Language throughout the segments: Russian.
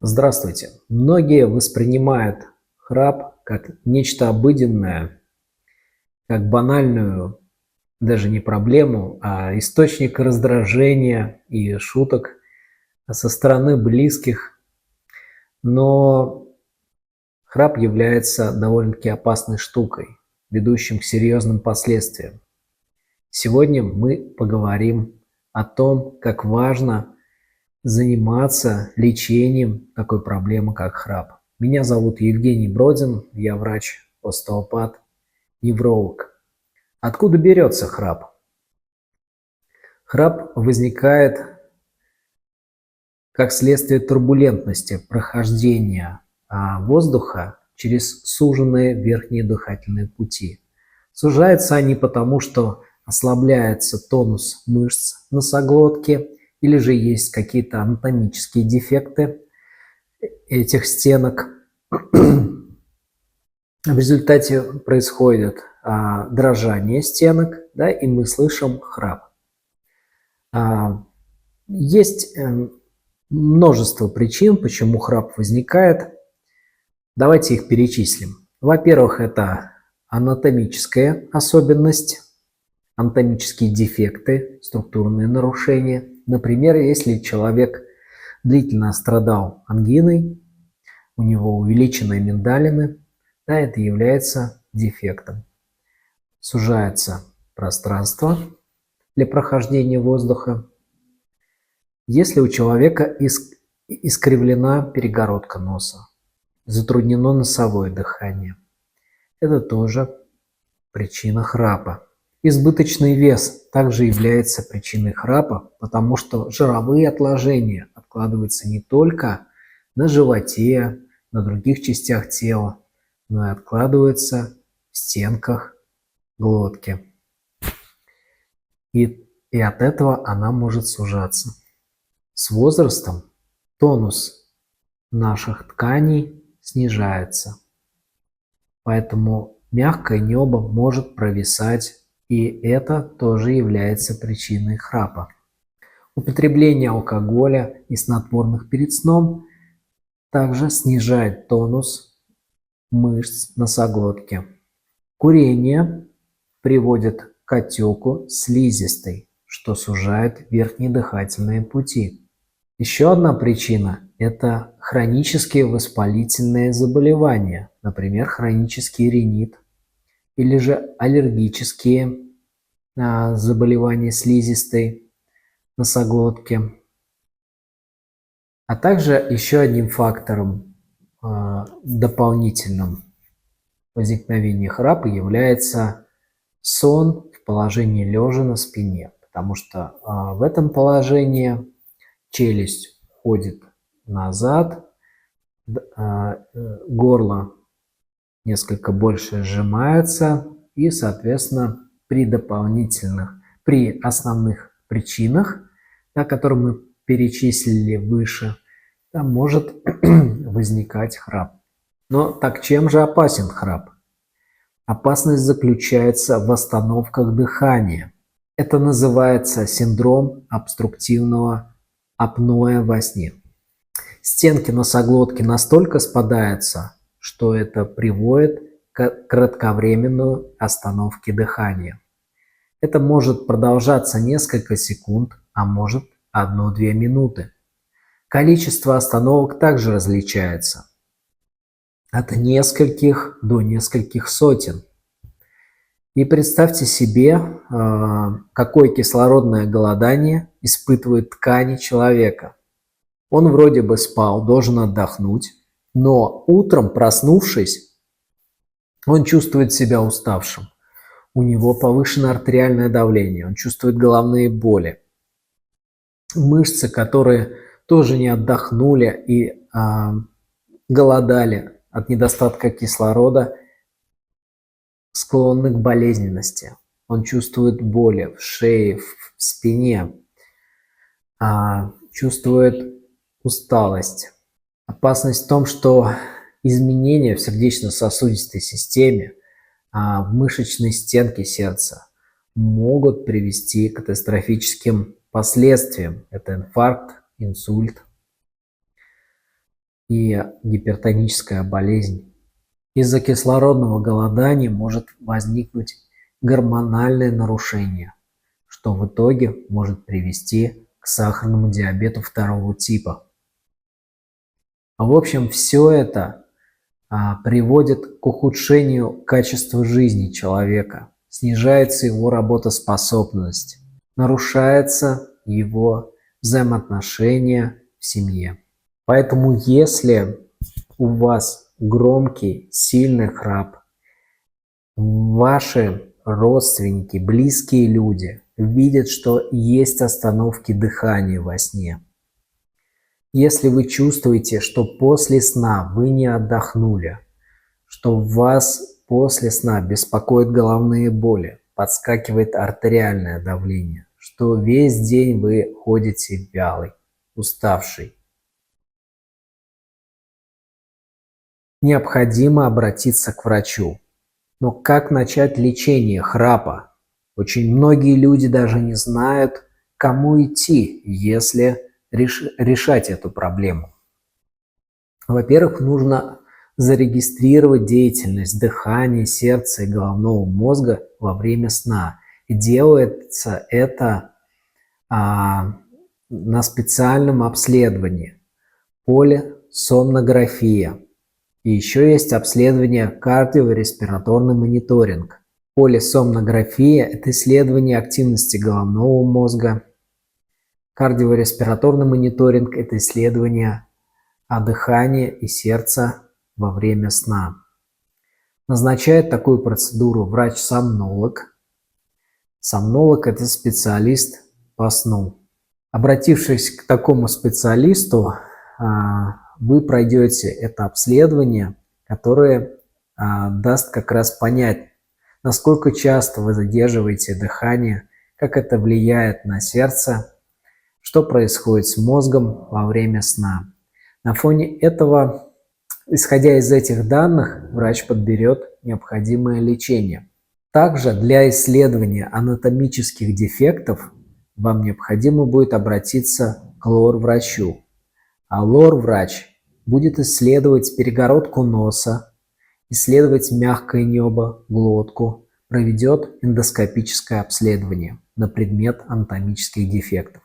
Здравствуйте. Многие воспринимают храп как нечто обыденное, как банальную, даже не проблему, а источник раздражения и шуток со стороны близких. Но храп является довольно-таки опасной штукой, ведущим к серьезным последствиям. Сегодня мы поговорим о том, как важно заниматься лечением такой проблемы, как храп. Меня зовут Евгений Бродин, я врач-остеопат, невролог. Откуда берется храп? Храп возникает как следствие турбулентности прохождения воздуха через суженные верхние дыхательные пути. Сужаются они потому, что ослабляется тонус мышц носоглотки, или же есть какие-то анатомические дефекты этих стенок. В результате происходит дрожание стенок, да, и мы слышим храп. Есть множество причин, почему храп возникает. Давайте их перечислим. Во-первых, это анатомическая особенность, анатомические дефекты, структурные нарушения. Например, если человек длительно страдал ангиной, у него увеличенные миндалины, да, это является дефектом. Сужается пространство для прохождения воздуха. Если у человека искривлена перегородка носа, затруднено носовое дыхание, это тоже причина храпа. Избыточный вес также является причиной храпа, потому что жировые отложения откладываются не только на животе, на других частях тела, но и откладываются в стенках глотки. И от этого она может сужаться. С возрастом тонус наших тканей снижается, поэтому мягкое небо может провисать, и это тоже является причиной храпа. Употребление алкоголя и снотворных перед сном также снижает тонус мышц носоглотки. Курение приводит к отеку слизистой, что сужает верхние дыхательные пути. Еще одна причина – это хронические воспалительные заболевания, например, хронический ринит, или же аллергические заболевания слизистой носоглотки. А также еще одним фактором дополнительным возникновения храпа является сон в положении лежа на спине, потому что в этом положении челюсть ходит назад, горло несколько больше сжимается, и, соответственно, при основных причинах, да, которые мы перечислили выше, там может возникать храп. Но так чем же опасен храп? Опасность заключается в остановках дыхания. Это называется синдром обструктивного апноэ во сне. Стенки носоглотки настолько спадаются, что это приводит к кратковременной остановке дыхания. Это может продолжаться несколько секунд, а может 1-2 минуты. Количество остановок также различается от нескольких до нескольких сотен. И представьте себе, какое кислородное голодание испытывают ткани человека. Он вроде бы спал, должен отдохнуть, но утром, проснувшись, он чувствует себя уставшим. У него повышенное артериальное давление, он чувствует головные боли. Мышцы, которые тоже не отдохнули и голодали от недостатка кислорода, склонны к болезненности. Он чувствует боли в шее, в спине, чувствует усталость. Опасность в том, что изменения в сердечно-сосудистой системе, в мышечной стенке сердца могут привести к катастрофическим последствиям. Это инфаркт, инсульт. и гипертоническая болезнь. Из-за кислородного голодания может возникнуть гормональное нарушение, что в итоге может привести к сахарному диабету второго типа. В общем, все это приводит к ухудшению качества жизни человека, снижается его работоспособность, нарушается его взаимоотношения в семье. Поэтому если у вас громкий, сильный храп, ваши родственники, близкие люди видят, что есть остановки дыхания во сне, если вы чувствуете, что после сна вы не отдохнули, что вас после сна беспокоят головные боли, подскакивает артериальное давление, что весь день вы ходите вялый, уставший, необходимо обратиться к врачу. Но как начать лечение храпа? Очень многие люди даже не знают, к кому идти, если решать эту проблему. Во-первых, нужно зарегистрировать деятельность дыхания, сердца и головного мозга во время сна. И делается это на специальном обследовании полисомнография. И еще есть обследование кардиореспираторный мониторинг. Полисомнография – это исследование активности головного мозга. Кардиореспираторный мониторинг – это исследование дыхания и сердца во время сна. Назначает такую процедуру врач-сомнолог. Сомнолог – это специалист по сну. Обратившись к такому специалисту, вы пройдете это обследование, которое даст как раз понять, насколько часто вы задерживаете дыхание, как это влияет на сердце, что происходит с мозгом во время сна. На фоне этого, исходя из этих данных, врач подберет необходимое лечение. Также для исследования анатомических дефектов вам необходимо будет обратиться к лор-врачу. А лор-врач будет исследовать перегородку носа, исследовать мягкое небо, глотку, проведет эндоскопическое обследование на предмет анатомических дефектов,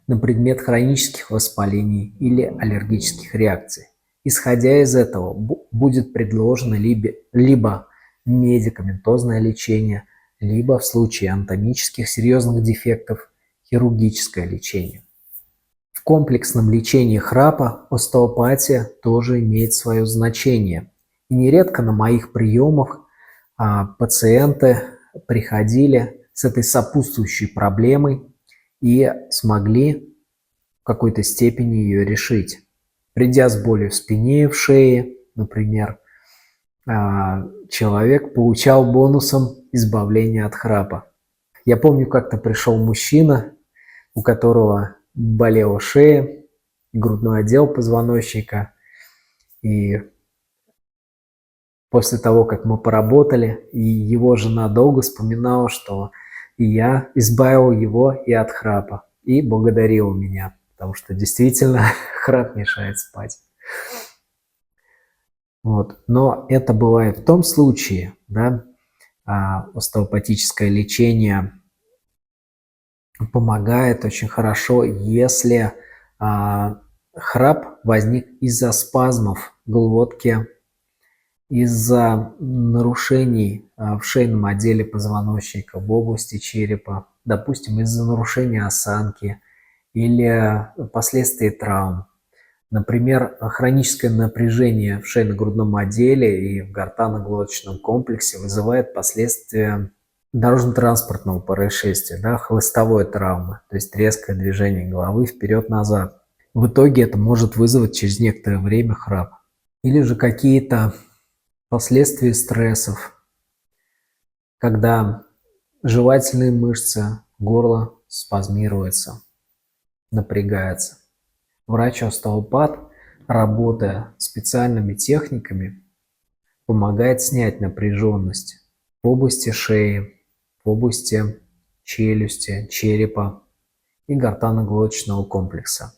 на предмет хронических воспалений или аллергических реакций. Исходя из этого, будет предложено либо медикаментозное лечение, либо в случае анатомических серьезных дефектов хирургическое лечение. В комплексном лечении храпа остеопатия тоже имеет свое значение. И нередко на моих приемах пациенты приходили с этой сопутствующей проблемой и смогли в какой-то степени ее решить. Придя с болью в спине и в шее, например, человек получал бонусом избавление от храпа. Я помню, как-то пришел мужчина, у которого болела шея, грудной отдел позвоночника. И после того, как мы поработали, и его жена долго вспоминала, что я избавил его и от храпа, и благодарила меня, потому что действительно храп мешает спать. Вот. Но это бывает в том случае, да, остеопатическое лечение помогает очень хорошо, если храп возник из-за спазмов глотки, из-за нарушений в шейном отделе позвоночника, в области черепа, допустим, из-за нарушения осанки или последствий травм. Например, хроническое напряжение в шейно-грудном отделе и в гортанно-глоточном комплексе вызывает последствия дорожно-транспортного происшествия, да, хлыстовой травмы, то есть резкое движение головы вперед-назад. В итоге это может вызвать через некоторое время храп. Или же какие-то последствия стрессов, когда жевательные мышцы, горло спазмируется, напрягается. Врач-остеопат, работая специальными техниками, помогает снять напряженность в области шеи, в области челюсти, черепа и гортанно-глоточного комплекса,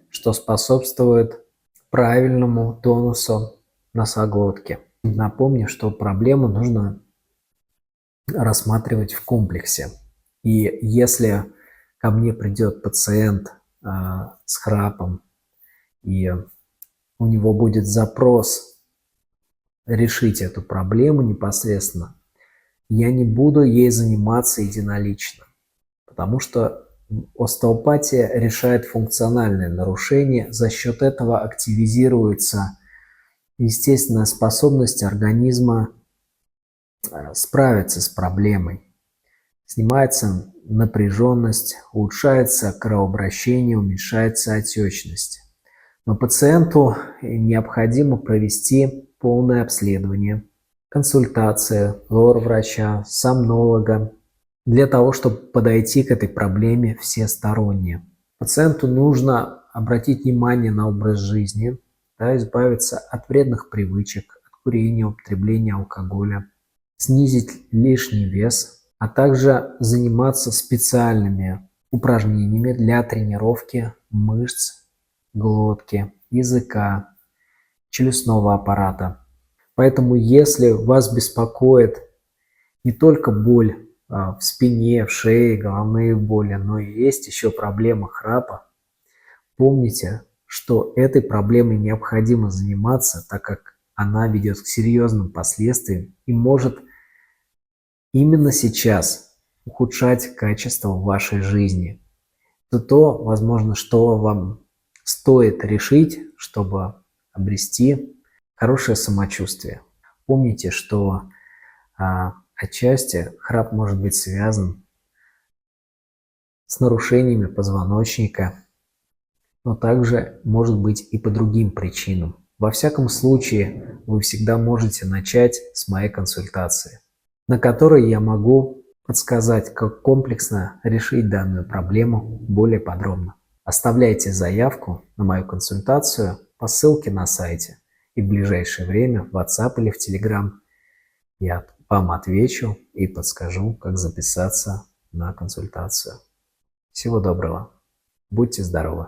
что способствует правильному тонусу носоглотки. Напомню, что проблему нужно рассматривать в комплексе. И если ко мне придет пациент с храпом, и у него будет запрос решить эту проблему непосредственно, я не буду ей заниматься единолично, потому что остеопатия решает функциональные нарушения, за счет этого активизируется естественная способность организма справиться с проблемой. Снимается напряженность, улучшается кровообращение, уменьшается отечность. Но пациенту необходимо провести полное обследование, консультация лор-врача, сомнолога, для того, чтобы подойти к этой проблеме всесторонне. Пациенту нужно обратить внимание на образ жизни, избавиться от вредных привычек, от курения, употребления алкоголя, снизить лишний вес, а также заниматься специальными упражнениями для тренировки мышц глотки, языка, челюстного аппарата. Поэтому, если вас беспокоит не только боль в спине, в шее, головные боли, но и есть еще проблема храпа, помните, что этой проблемой необходимо заниматься, так как она ведет к серьезным последствиям и может именно сейчас ухудшать качество вашей жизни. Это то, возможно, что вам стоит решить, чтобы обрести хорошее самочувствие. Помните, что отчасти храп может быть связан с нарушениями позвоночника, но также может быть и по другим причинам. Во всяком случае, вы всегда можете начать с моей консультации, на которой я могу подсказать, как комплексно решить данную проблему более подробно. Оставляйте заявку на мою консультацию по ссылке на сайте, и в ближайшее время в WhatsApp или в Telegram я вам отвечу и подскажу, как записаться на консультацию. Всего доброго. Будьте здоровы.